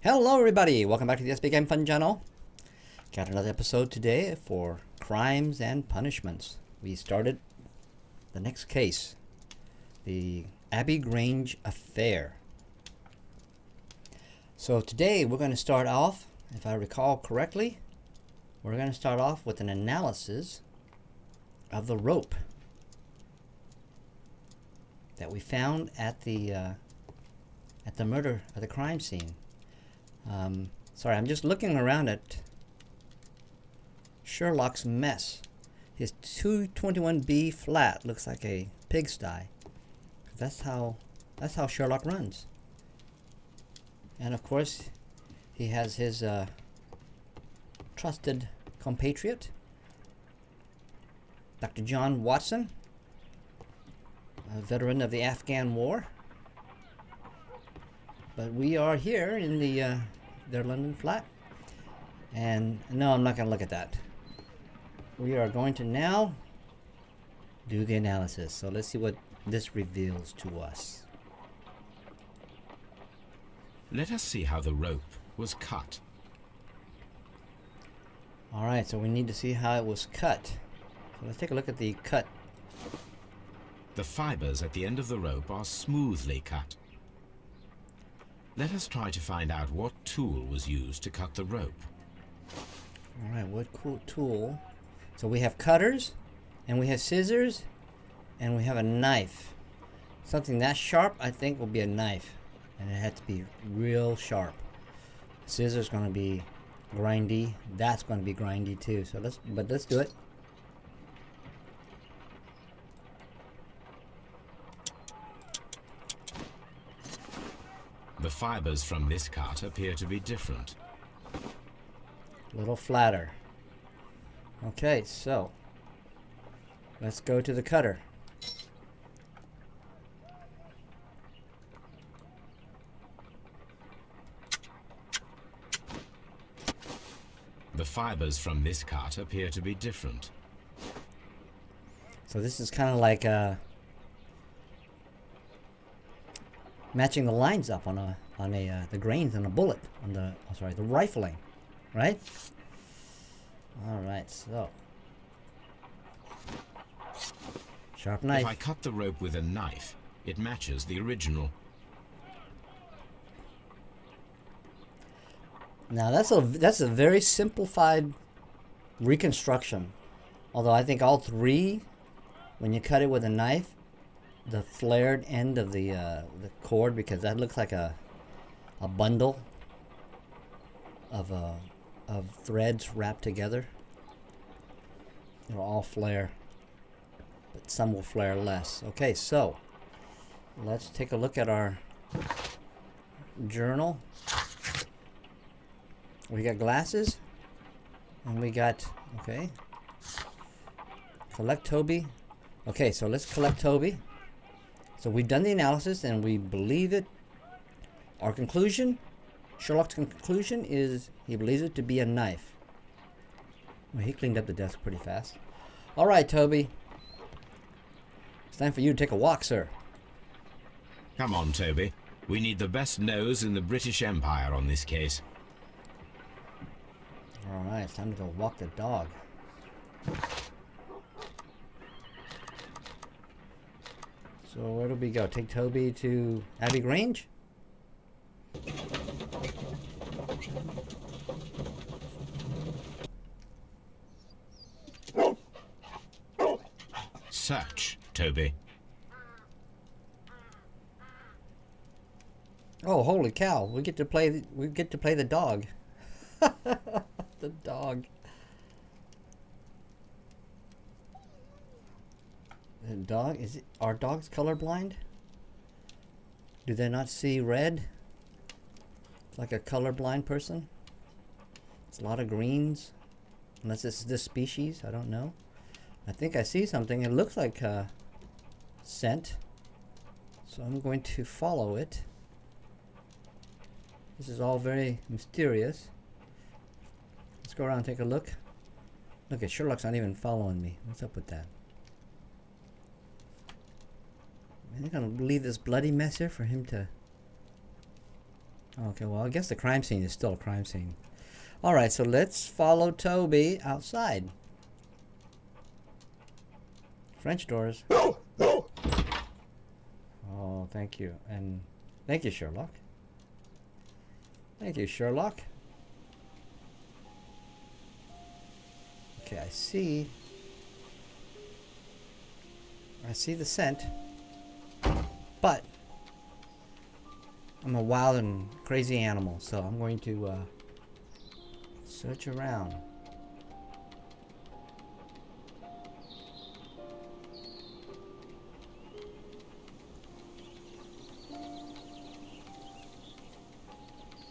Hello everybody, welcome back to the SBGamefun channel. Got another episode today for crimes and punishments. We started the next case, the Abbey Grange affair. So today we're going to start off, if I recall correctly, we're going to start off with an analysis of the rope that we found at the crime scene. Sorry, I'm just looking around at Sherlock's mess. His 221B flat looks like a pigsty. That's how Sherlock runs. And of course, he has his trusted compatriot, Dr. John Watson, a veteran of the Afghan War. But we are here in their London flat. And no, I'm not going to look at that. We are going to now do the analysis. So let's see what this reveals to us. Let us see how the rope was cut. Alright, so we need to see how it was cut. So let's take a look at the cut. The fibers at the end of the rope are smoothly cut. Let us try to find out what tool was used to cut the rope. Alright, what cool tool. So we have cutters, and we have scissors, and we have a knife. Something that sharp, I think, will be a knife. And it has to be real sharp. Scissors going to be grindy. That's going to be grindy too. So let's do it. The fibers from this cut appear to be different. A little flatter. Okay, so let's go to the cutter. The fibers from this cut appear to be different. So this is kind of like matching the lines up on the grains on a bullet on the the rifling, right? All right, so sharp knife. If I cut the rope with a knife, it matches the original. Now that's a very simplified reconstruction. Although I think all three, when you cut it with a knife, the flared end of the cord, because that looks like a bundle of threads wrapped together. It'll all flare, but some will flare less. Okay, so let's take a look at our journal. We got glasses, and we got, okay, collect Toby. Okay, so let's collect Toby. So we've done the analysis, and we believe it. Our conclusion, Sherlock's conclusion, is he believes it to be a knife. Well, he cleaned up the desk pretty fast. All right, Toby. It's time for you to take a walk, sir. Come on, Toby. We need the best nose in the British Empire on this case. All right, it's time to go walk the dog. So where do we go? Take Toby to Abbey Grange? Search, Toby. Oh, holy cow! We get to play the dog. The dog. The dog, are dogs colorblind? Do they not see red? It's like a colorblind person. It's a lot of greens. Unless it's this species, I don't know. I think I see something. It looks like scent. So I'm going to follow it. This is all very mysterious. Let's go around and take a look. Look at Sherlock's not even following me. What's up with that? I'm gonna leave this bloody mess here for him to Okay, well, I guess the crime scene is still a crime scene. Alright, so let's follow Toby outside. French doors. Oh, thank you. And thank you, Sherlock. Thank you, Sherlock. Okay, I see the scent, but I'm a wild and crazy animal, so I'm going to search around.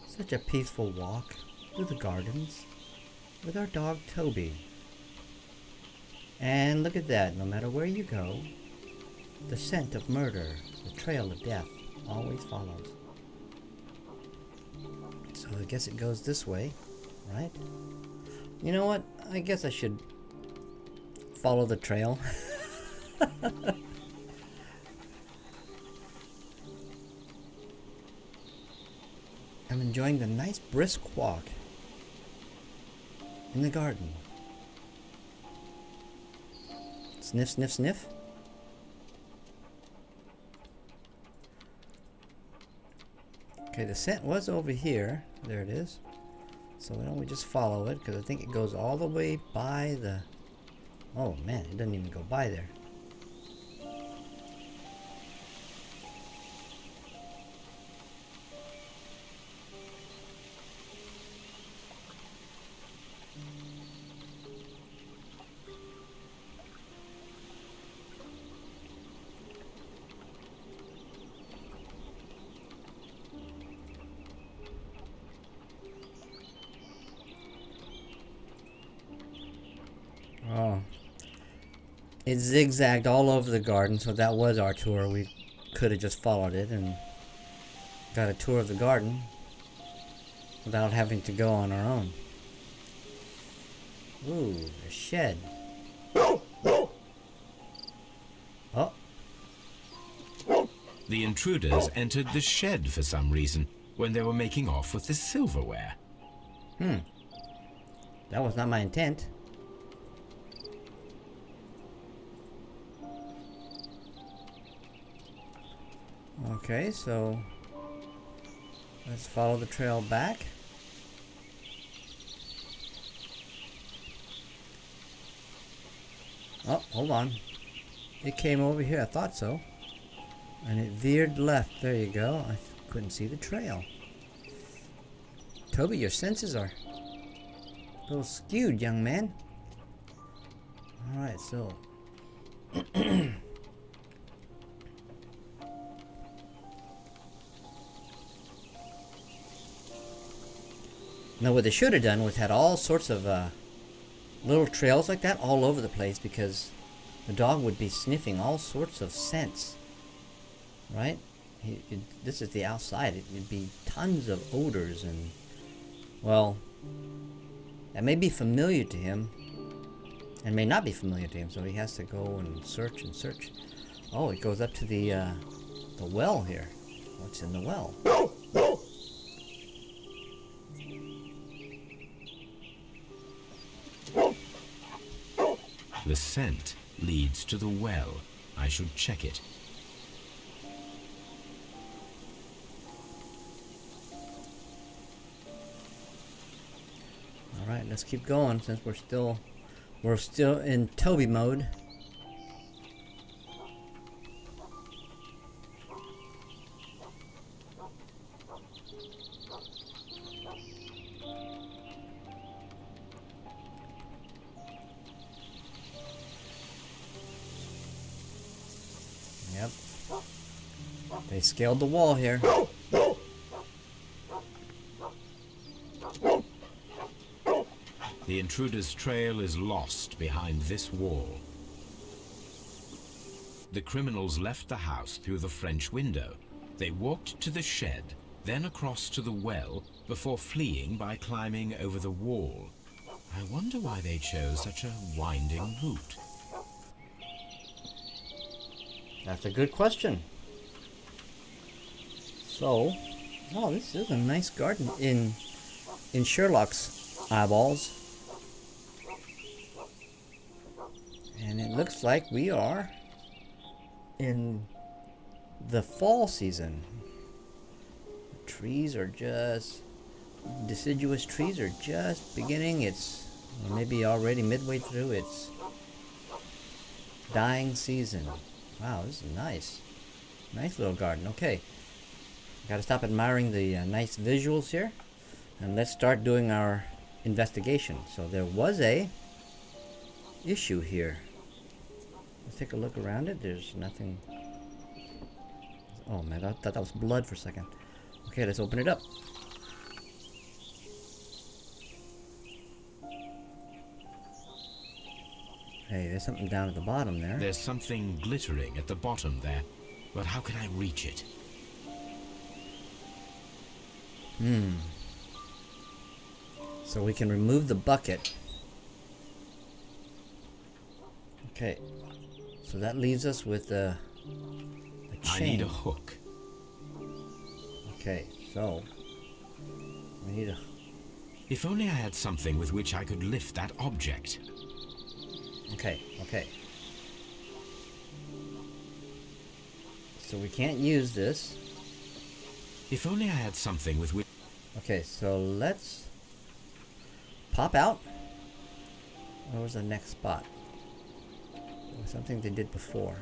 Such a peaceful walk through the gardens with our dog Toby. And look at that, no matter where you go, the scent of murder, the trail of death, always follows. So I guess it goes this way, right? You know what? I guess I should follow the trail. I'm enjoying the nice brisk walk in the garden. Sniff, sniff, sniff. Okay, the scent was over here. There it is. So why don't we just follow it? Because I think it goes all the way by the... Oh man, it doesn't even go by there. Oh. It zigzagged all over the garden, so that was our tour. We could have just followed it and got a tour of the garden without having to go on our own. Ooh, a shed. Oh. The intruders entered the shed for some reason when they were making off with the silverware. That was not my intent. Okay, so let's follow the trail back. Oh, hold on. It came over here, I thought so. And it veered left. There you go. I couldn't see the trail. Toby, your senses are a little skewed, young man. Alright, so... Now what they should have done was had all sorts of little trails like that all over the place, because the dog would be sniffing all sorts of scents, right? This is the outside. It'd be tons of odors and, well, that may be familiar to him and may not be familiar to him, so he has to go and search and search. Oh, it goes up to the well here. What's in the well? The scent leads to the well. I should check it. Alright, let's keep going since we're still in Toby mode. Yep. They scaled the wall here. The intruder's trail is lost behind this wall. The criminals left the house through the French window. They walked to the shed, then across to the well, before fleeing by climbing over the wall. I wonder why they chose such a winding route. That's a good question. So, Oh, this is a nice garden in Sherlock's eyeballs. And it looks like we are in the fall season. The trees are just, deciduous trees are just beginning. It's maybe already midway through its dying season. Wow, this is nice. Nice little garden. Okay. Gotta stop admiring the nice visuals here. And let's start doing our investigation. So there was a issue here. Let's take a look around it. There's nothing. Oh man, I thought that was blood for a second. Okay, let's open it up. Hey, there's something down at the bottom there. There's something glittering at the bottom there, but how can I reach it? So we can remove the bucket. Okay. So that leaves us with a chain. I need a hook. Okay, so we need a... If only I had something with which I could lift that object. Okay, okay. So we can't use this. If only I had something with which... Okay, so let's pop out. Where was the next spot? There was something they did before.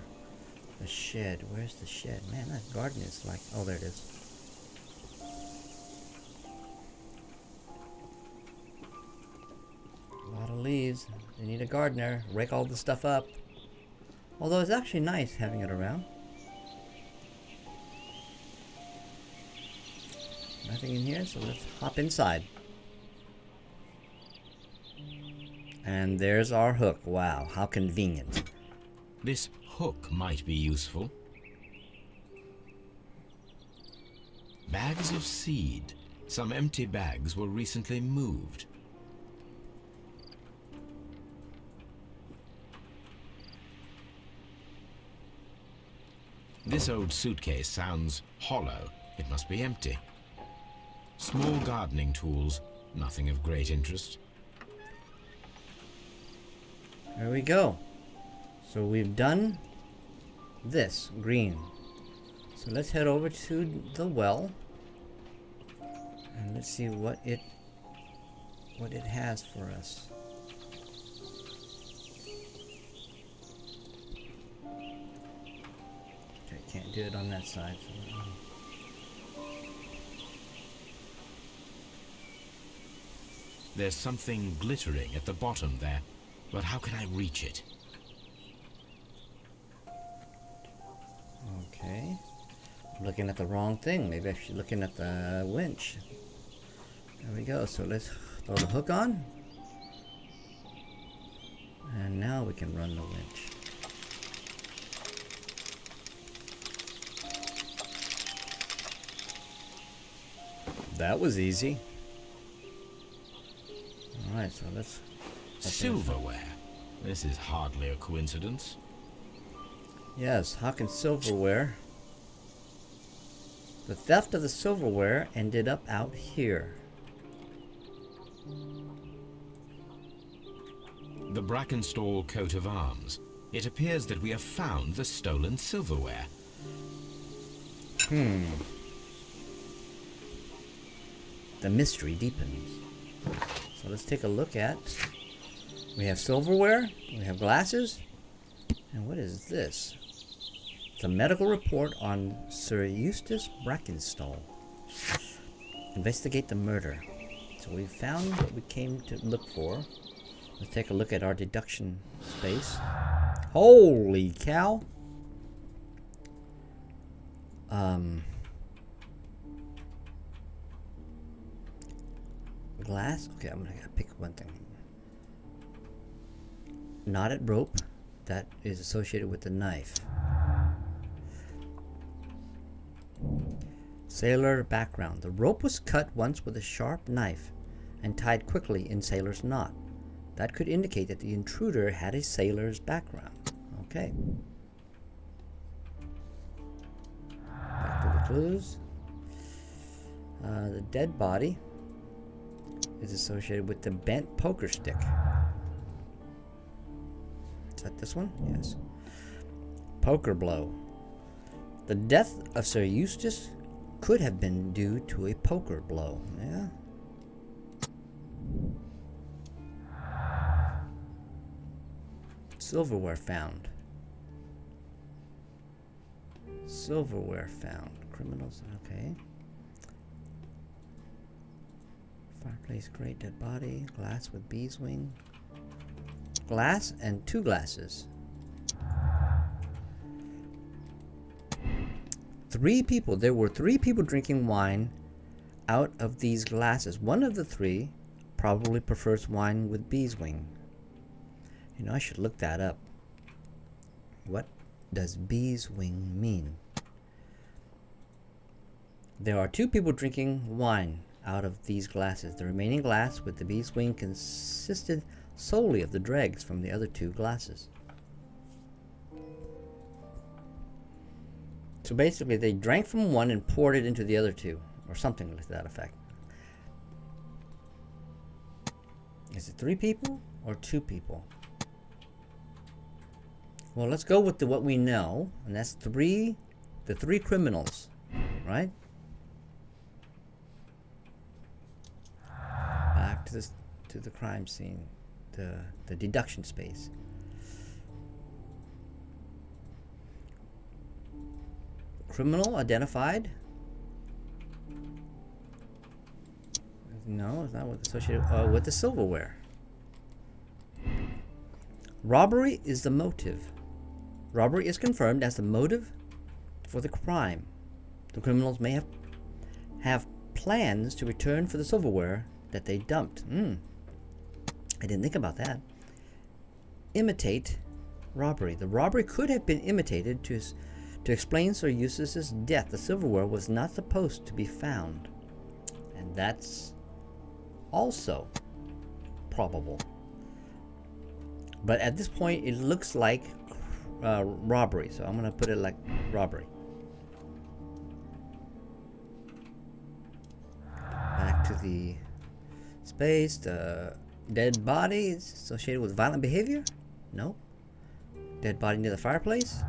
The shed. Where's the shed? Man, that garden is like... Oh, there it is. A lot of leaves. They need a gardener. Rake all the stuff up. Although it's actually nice having it around. Nothing in here, so let's hop inside. And there's our hook. Wow, how convenient. This hook might be useful. Bags of seed. Some empty bags were recently moved. This old suitcase sounds hollow. It must be empty. Small gardening tools, nothing of great interest. There we go. So we've done this, green. So let's head over to the well. And let's see what it has for us. Okay, can't do it on that side. So There's something glittering at the bottom there, but how can I reach it? okay. I'm looking at the wrong thing. Maybe I should be looking at the winch. There we go. So let's throw the hook on. And now we can run the winch. That was easy. Alright, so let's... Silverware. This is hardly a coincidence. Yes, how can silverware... The theft of the silverware ended up out here. The Brackenstall coat of arms. It appears that we have found the stolen silverware. The mystery deepens. So let's take a look at... We have silverware, we have glasses, and what is this? It's a medical report on Sir Eustace Brackenstall. Investigate the murder. So we found what we came to look for. Let's take a look at our deduction space. Holy cow! Glass? Okay, I'm gonna pick one thing. Knotted rope that is associated with the knife. Sailor background. The rope was cut once with a sharp knife and tied quickly in sailor's knot. That could indicate that the intruder had a sailor's background. Okay. Back to the clues. The dead body is associated with the bent poker stick. Is that this one? Yes. Poker blow. The death of Sir Eustace could have been due to a poker blow. Yeah. Silverware found. Silverware found. Criminals. Okay. Fireplace grate, dead body. Glass with bee's wing. Glass and 2 glasses. 3 people. There were 3 people drinking wine out of these glasses. One of the 3 probably prefers wine with bee's wing. You know, I should look that up. What does bee's wing mean? There are 2 people drinking wine out of these glasses. The remaining glass with the bee's wing consisted solely of the dregs from the other 2 glasses. So basically, they drank from one and poured it into the other 2, or something to that effect. Is it 3 people or 2 people? Well, let's go with what we know, and that's the 3 criminals, right? Back to the crime scene, the deduction space. Criminal identified. No, it's not associated with the silverware. Robbery is the motive. Robbery is confirmed as the motive for the crime. The criminals may have plans to return for the silverware that they dumped. I didn't think about that. Imitate robbery. The robbery could have been imitated to explain Sir Eustace's death. The silverware was not supposed to be found. And that's also probable. But at this point, it looks like robbery. So I'm going to put it like robbery. Back to the space. The dead body is associated with violent behavior? No. Dead body near the fireplace?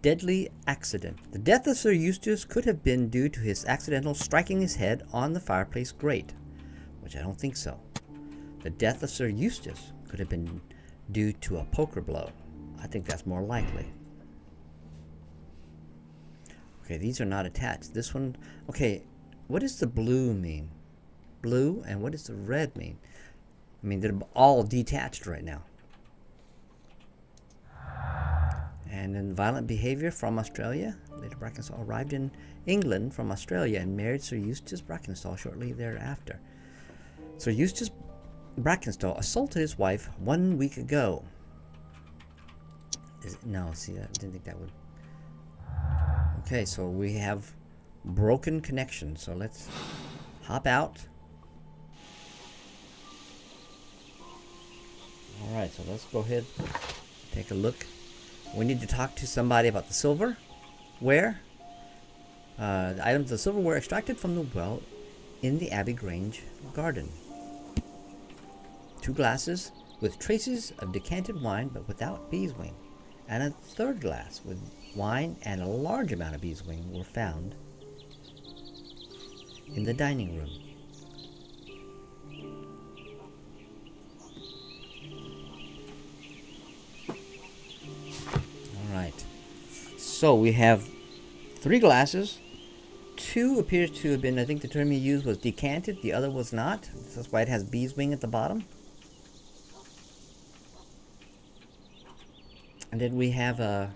Deadly accident. The death of Sir Eustace could have been due to his accidental striking his head on the fireplace grate, which I don't think so. The death of Sir Eustace could have been due to a poker blow. I think that's more likely. Okay, these are not attached. This one, okay, what does the blue mean? Blue, and what does the red mean? I mean, they're all detached right now. And then violent behavior from Australia. Lady Brackenstall arrived in England from Australia and married Sir Eustace Brackenstall shortly thereafter. Sir Eustace Brackenstall assaulted his wife 1 week ago. No, see, I didn't think that would. Okay, so we have broken connection. So let's hop out. All right, so let's go ahead, take a look. We need to talk to somebody about the silverware. The items of the silverware extracted from the well in the Abbey Grange garden. 2 glasses with traces of decanted wine but without beeswing. And a 3rd glass with wine and a large amount of beeswing were found in the dining room. Alright, so we have 3 glasses. 2 appears to have been, I think the term you used was decanted, the other was not. That's why it has beeswing at the bottom. And then we have what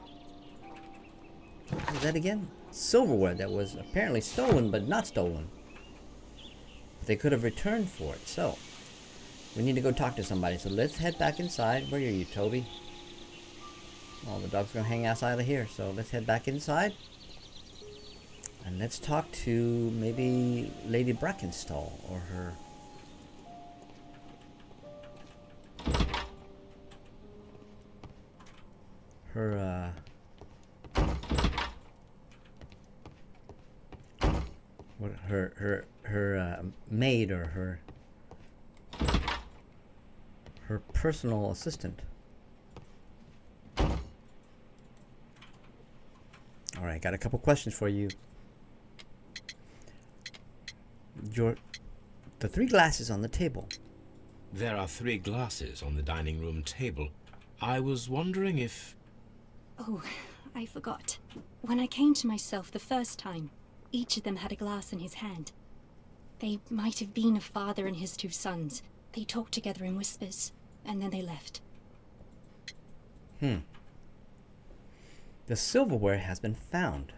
is that again? Silverware that was apparently stolen but not stolen. They could have returned for it, so we need to go talk to somebody. So let's head back inside. Where are you, Toby? Oh, the dog's gonna hang outside of here, so let's head back inside. And let's talk to maybe Lady Brackenstall or her what her maid or her personal assistant. All right, got a couple questions for you. The 3 glasses on the table. There are 3 glasses on the dining room table. I was wondering if... Oh, I forgot. When I came to myself the first time, each of them had a glass in his hand. They might have been a father and his 2 sons. They talked together in whispers, and then they left. The silverware has been found.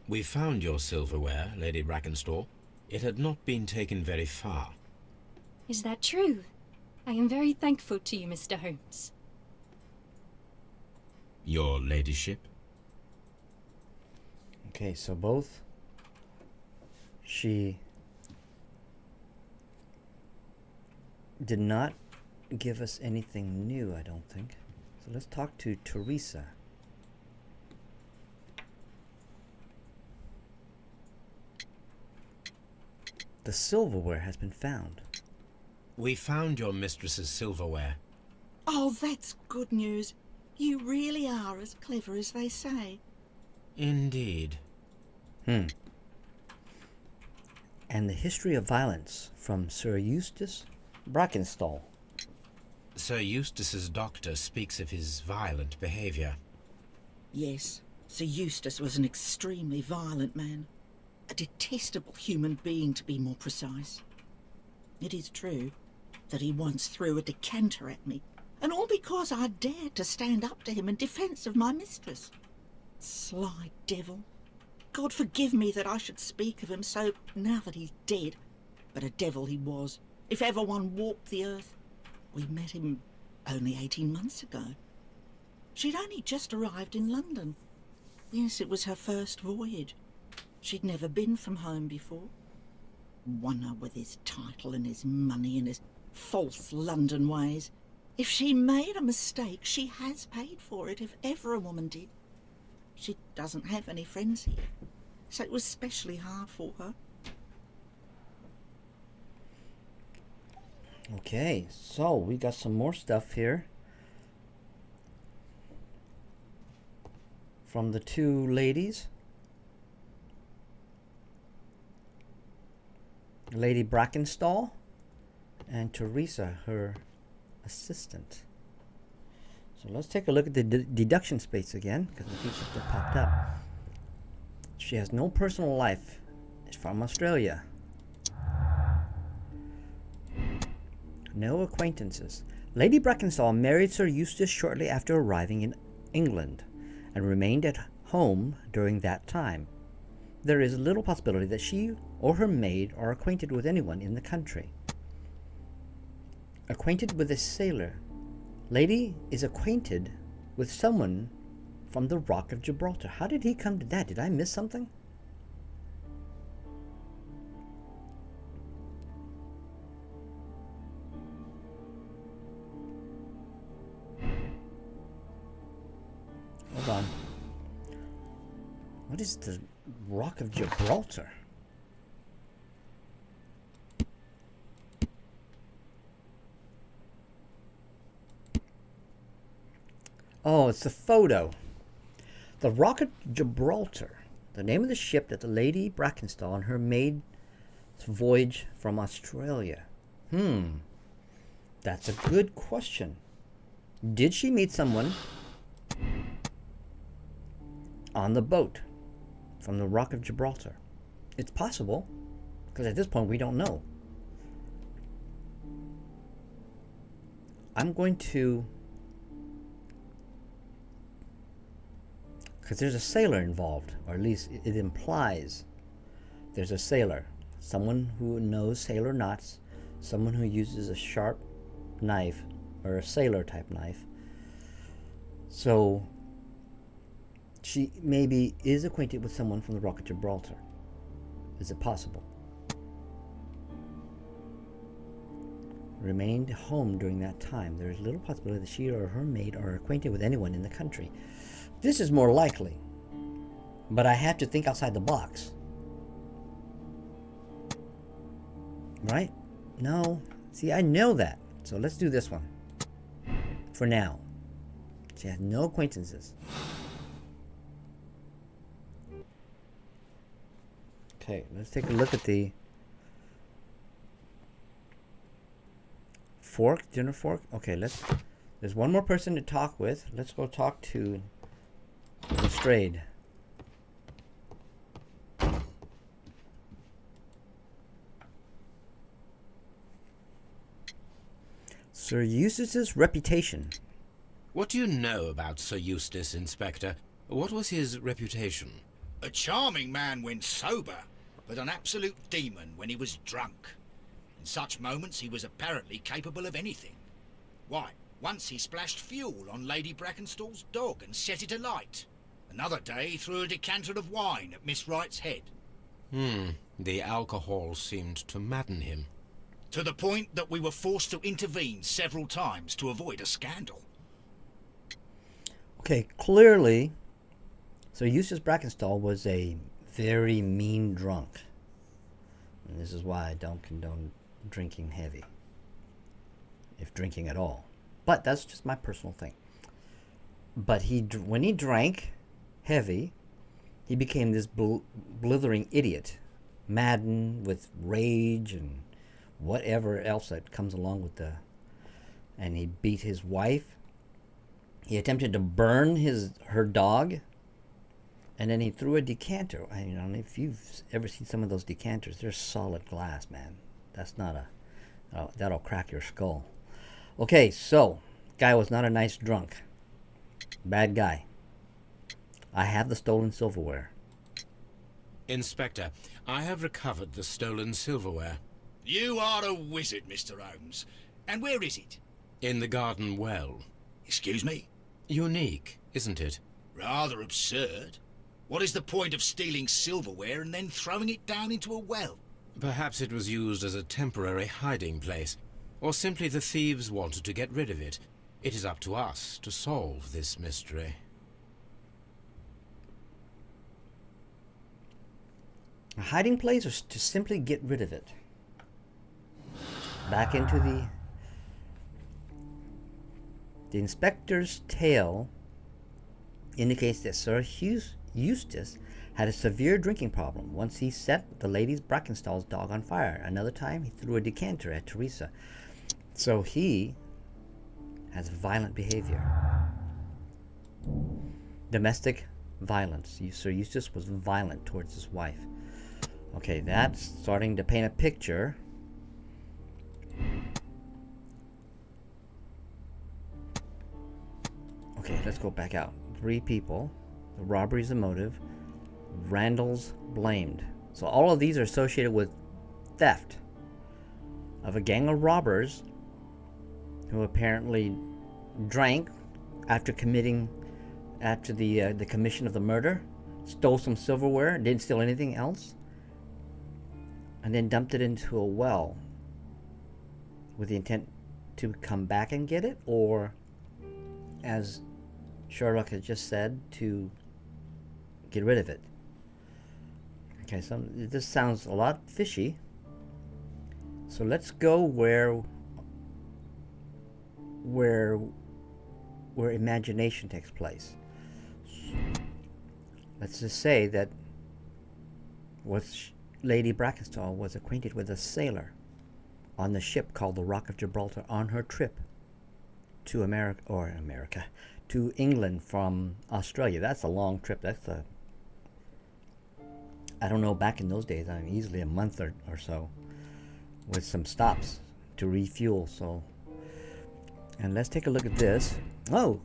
We found your silverware, Lady Brackenstall. It had not been taken very far. Is that true? I am very thankful to you, Mr. Holmes. Your ladyship? Okay, so both. She did not give us anything new, I don't think. So let's talk to Theresa. The silverware has been found. We found your mistress's silverware. Oh, that's good news. You really are as clever as they say. Indeed. And the history of violence from Sir Eustace Brackenstall. Sir Eustace's doctor speaks of his violent behaviour. Yes, Sir Eustace was an extremely violent man. A detestable human being, to be more precise. It is true that he once threw a decanter at me, and all because I dared to stand up to him in defence of my mistress. Sly devil. God forgive me that I should speak of him so now that he's dead, but a devil he was, if ever one walked the earth. We met him only 18 months ago. She'd only just arrived in London. Yes, it was her first voyage. She'd never been from home before. Wonder with his title and his money and his false London ways. If she made a mistake, she has paid for it, if ever a woman did. She doesn't have any friends here, so it was specially hard for her. Okay, so we got some more stuff here from the 2 ladies. Lady Brackenstall and Theresa, her assistant. So let's take a look at the deduction space again, because I think something popped up. She has no personal life. It's from Australia. No acquaintances. Lady Brackenstall married Sir Eustace shortly after arriving in England and remained at home during that time. There is little possibility that she or her maid are acquainted with anyone in the country. Acquainted with a sailor. Lady is acquainted with someone from the Rock of Gibraltar. How did he come to that? Did I miss something? Hold on. What is the Rock of Gibraltar? Oh, it's the photo. The Rock of Gibraltar, the name of the ship that the Lady Brackenstall and her maid voyage from Australia. That's a good question. Did she meet someone on the boat from the Rock of Gibraltar? It's possible, because at this point we don't know. I'm going to, because there's a sailor involved, or at least it implies there's a sailor, someone who knows sailor knots, someone who uses a sharp knife or a sailor type knife. So she maybe is acquainted with someone from the Rock of Gibraltar. Is it possible? Remained home during that time. There is little possibility that she or her maid are acquainted with anyone in the country. This is more likely, but I have to think outside the box. Right? No. See, I know that. So let's do this one. For now. She has no acquaintances. Okay, let's take a look at the fork, dinner fork. Okay, there's one more person to talk with. Let's go talk to Lestrade. Sir Eustace's reputation. What do you know about Sir Eustace, Inspector? What was his reputation? A charming man when sober, but an absolute demon when he was drunk. In such moments he was apparently capable of anything. Why, once he splashed fuel on Lady Brackenstall's dog and set it alight. Another day he threw a decanter of wine at Miss Wright's head. The alcohol seemed to madden him. To the point that we were forced to intervene several times to avoid a scandal. Okay, clearly, Sir Eustace Brackenstall was a very mean drunk. And this is why I don't condone drinking heavy. If drinking at all. But that's just my personal thing. But when he drank heavy, he became this blithering idiot. Maddened with rage and whatever else that comes along with and he beat his wife. He attempted to burn her dog, and then he threw a decanter. I don't know if you've ever seen some of those decanters. They're solid glass, man. That's not that'll crack your skull. Okay, so guy was not a nice drunk. Bad guy. I have the stolen silverware. Inspector, I have recovered the stolen silverware. You are a wizard, Mr. Holmes. And where is it? In the garden well. Excuse me? Unique, isn't it? Rather absurd. What is the point of stealing silverware and then throwing it down into a well? Perhaps it was used as a temporary hiding place, or simply the thieves wanted to get rid of it. It is up to us to solve this mystery. A hiding place, or to simply get rid of it? Back into the inspector's tale indicates that Sir Eustace had a severe drinking problem. Once he set the Lady Brackenstall's dog on fire. Another time he threw a decanter at Theresa. So he has violent behavior. Domestic violence. Sir Eustace was violent towards his wife. Okay, that's starting to paint a picture. Okay, let's go back out. 3 people. The robbery's the motive. Randall's blamed. So all of these are associated with theft of a gang of robbers who apparently drank after the commission of the murder, stole some silverware, didn't steal anything else, and then dumped it into a well with the intent to come back and get it, or, as Sherlock has just said, to get rid of it. Okay, so this sounds a lot fishy. So let's go where imagination takes place. Let's just say that Lady Brackenstall was acquainted with a sailor on the ship called the Rock of Gibraltar on her trip to to England from Australia. That's a long trip. I don't know, back in those days, easily a month or so, with some stops to refuel. So, and let's take a look at this. Oh,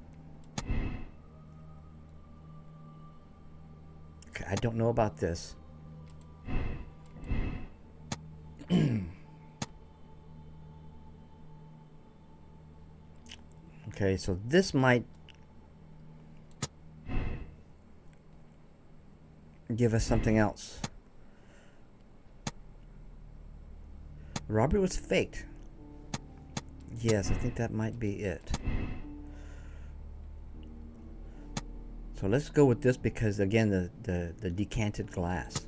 okay, I don't know about this. Okay, so this might give us something else. Robbery was faked. Yes, I think that might be it. So let's go with this because, again, the decanted glass.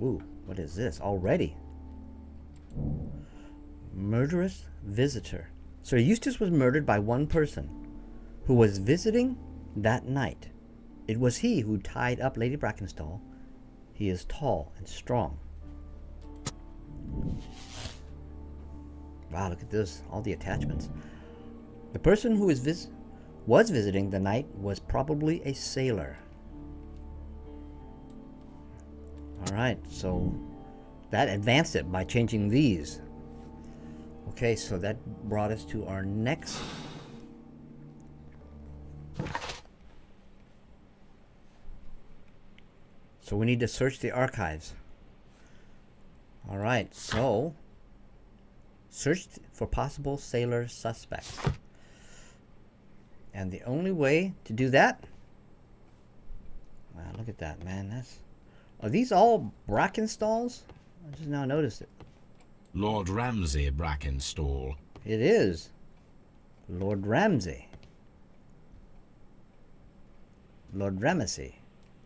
Ooh, what is this already? Murderous visitor. Sir Eustace was murdered by one person who was visiting that night. It was he who tied up Lady Brackenstall. He is tall and strong. Wow, look at this. All the attachments. The person who was visiting the night was probably a sailor. Alright, so that advanced it by changing these. Okay, so that brought us to our next. So we need to search the archives. Alright, so search for possible sailor suspects. And the only way to do that. Wow, look at that, man. Are these all Brackenstalls? I just now noticed it. Lord Ramsay Brackenstall. It is. Lord Ramsay. Lord Ramsay.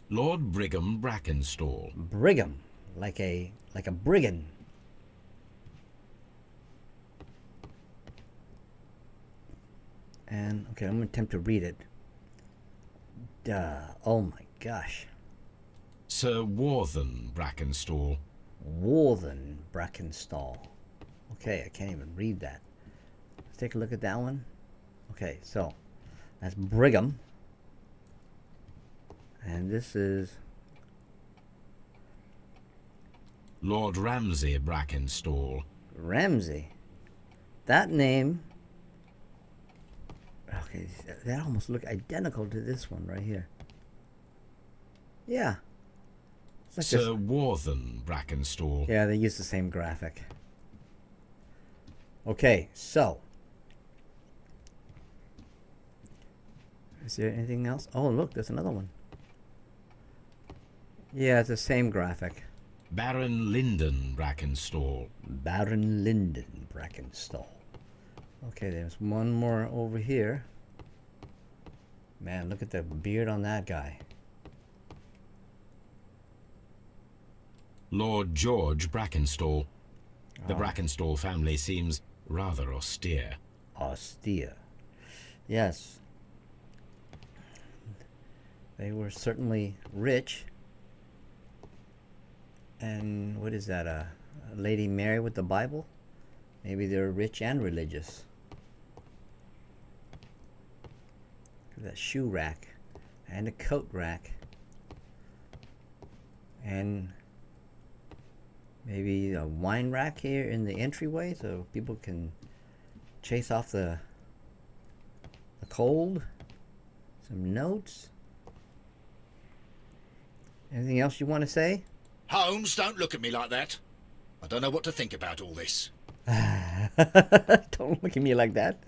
Lord Brigham Brackenstall. Brigham. Like a brigand. And, okay, I'm going to attempt to read it. Oh my gosh. Sir Warthen Brackenstall. Warthen Brackenstall. Okay, I can't even read that. Let's take a look at that one. Okay, so that's Brigham. And this is Lord Ramsay Brackenstall. Ramsay. That name. Okay, that almost look identical to this one right here. Yeah. It's like Sir Warthen Brackenstall. yeah, they use the same graphic. Okay, so. Is there anything else? Oh, look, there's another one. Yeah, it's the same graphic. Baron Lyndon Brackenstall. Baron Lyndon Brackenstall. Okay, there's one more over here. Man, look at the beard on that guy. Lord George Brackenstall. The Brackenstall family seems rather austere. Austere. Yes. They were certainly rich. And what is that? A Lady Mary with the Bible? Maybe they're rich and religious. That shoe rack and a coat rack and maybe a wine rack here in the entryway so people can chase off the cold. Some notes. Anything else you want to say? Holmes, don't look at me like that. I don't know what to think about all this. Don't look at me like that.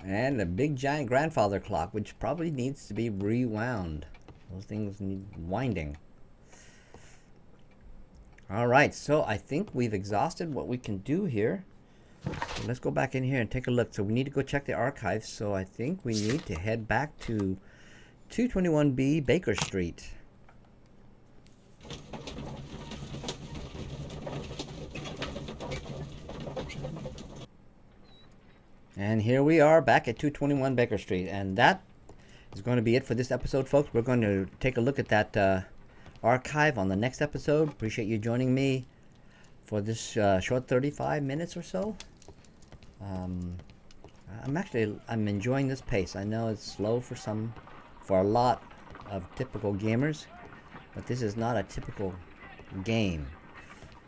And a big giant grandfather clock, which probably needs to be rewound. Those things need winding. Alright, so I think we've exhausted what we can do here. So let's go back in here and take a look. So we need to go check the archives. So I think we need to head back to 221B Baker Street. And here we are back at 221 Baker Street. And that is going to be it for this episode, folks. We're going to take a look at that archive on the next episode. Appreciate you joining me for this short 35 minutes or so. I'm enjoying this pace. I know it's slow for a lot of typical gamers, but this is not a typical game.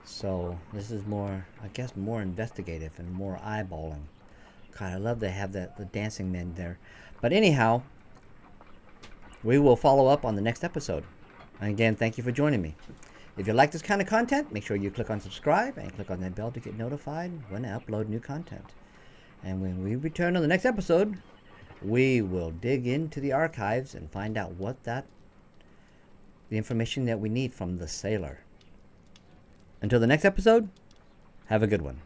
So this is more, I guess, more investigative and more eyeballing. God, I love to have the dancing men there. But anyhow, we will follow up on the next episode. And again, thank you for joining me. If you like this kind of content, make sure you click on subscribe and click on that bell to get notified when I upload new content. And when we return on the next episode, we will dig into the archives and find out the information that we need from the sailor. Until the next episode, have a good one.